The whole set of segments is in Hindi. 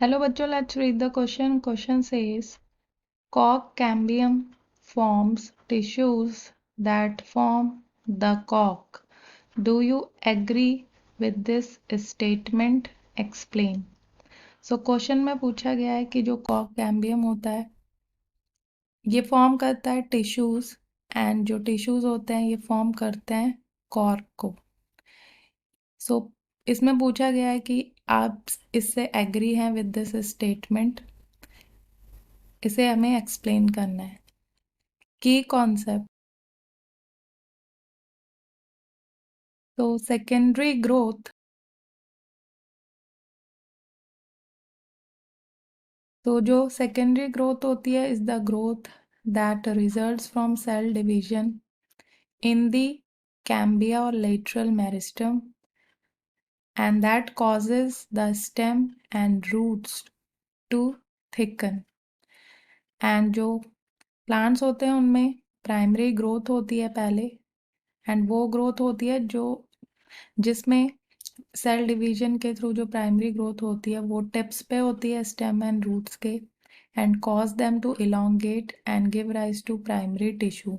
Hello बच्चों, let's read the question. Question says cork cambium forms tissues that form the cork. Do you agree with this statement? Explain. So question में पूछा गया है कि जो कॉर्क कैम्बियम होता है ये फॉर्म करता है टिश्यूज एंड जो टिश्यूज होते हैं ये फॉर्म करते हैं कॉर्क को. सो इसमें पूछा गया है कि आप इससे एग्री हैं विद दिस स्टेटमेंट. इसे हमें एक्सप्लेन करना है. की कॉन्सेप्ट. तो सेकेंडरी ग्रोथ. तो जो सेकेंडरी ग्रोथ होती है is the growth that results from cell division in the cambia और lateral meristem and that causes the stem and roots to thicken. And जो प्लांट्स होते हैं उनमें प्राइमरी ग्रोथ होती है पहले, एंड वो ग्रोथ होती है जो जिसमें सेल डिवीजन के थ्रू जो प्राइमरी ग्रोथ होती है वो टिप्स पे होती है स्टेम एंड रूट्स के, and cause them to elongate and give rise to primary tissue.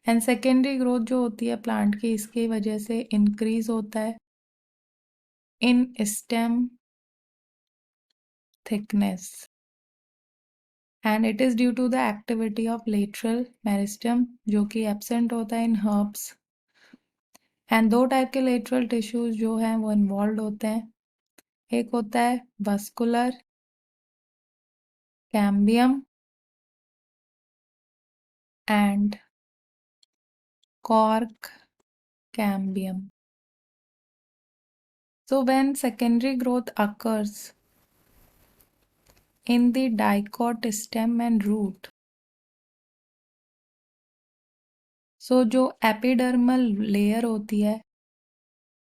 And secondary growth जो होती है प्लांट की, इसकी वजह से इंक्रीज होता है in stem thickness, and it is due to the activity of lateral meristem जो कि एब्सेंट होता है इन हर्ब्स. एंड दो टाइप के लेटरल टिश्यूज जो हैं वो इन्वॉल्व होते हैं. एक होता है vascular cambium and cork cambium. So when secondary growth occurs in the dicot stem and root, so जो एपिडर्मल लेयर होती है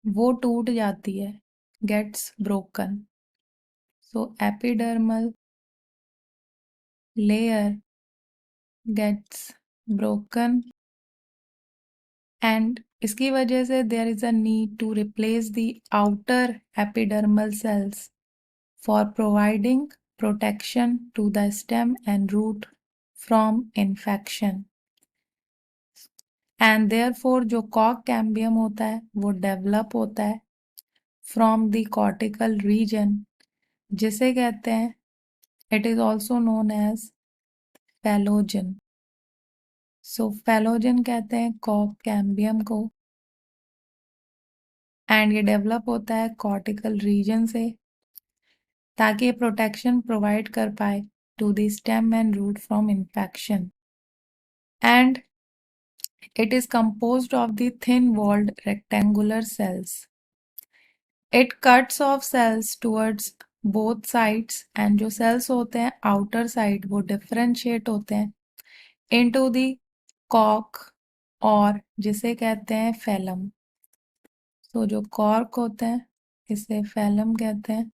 वो टूट जाती है, gets broken. So epidermal layer gets broken and इसकी वजह से there is a need to replace the outer epidermal cells for providing protection to the stem and root from infection. And therefore जो कॉर्क कैम्बियम होता है वो डेवलप होता है फ्रॉम द कॉर्टिकल रीजन जिसे कहते हैं, it is also known as phellogen. So phellogen कहते हैं कॉर्क कैम्बियम को, एंड ये डेवलप होता है कॉर्टिकल रीजन से ताकि ये प्रोटेक्शन प्रोवाइड कर पाए to the stem and root from infection. And it is composed of the thin-walled rectangular cells. It cuts off cells towards both sides and जो cells होते हैं outer side वो differentiate होते हैं into the cork और जिसे कहते हैं phellum. तो जो cork होते हैं इसे phellum कहते हैं.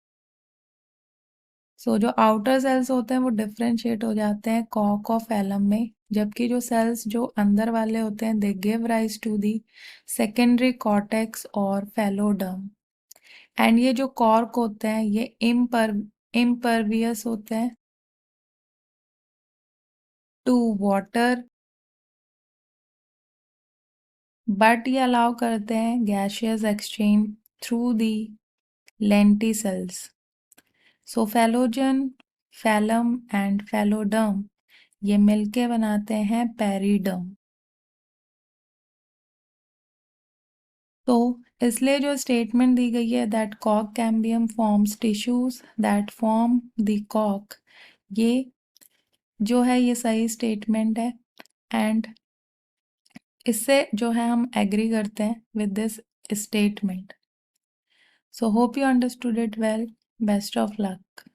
जो आउटर सेल्स होते हैं वो डिफ्रेंशिएट हो जाते हैं कॉर्क और फैलम में, जबकि जो सेल्स जो अंदर वाले होते हैं they give rise to the secondary cortex और फैलोडर्म. एंड ये जो कॉर्क होते हैं ये इम्परवियस होते हैं टू वाटर, बट ये अलाउ करते हैं gaseous exchange through the lenticels. So phellogen, phellem and phelloderm ये मिलके बनाते हैं पेरिडर्म. तो इसलिए जो स्टेटमेंट दी गई है that cork cambium forms tissues that form the cork, ये जो है ये सही स्टेटमेंट है, एंड इससे जो है हम एग्री करते हैं with this statement. So hope you understood it well. Best of luck.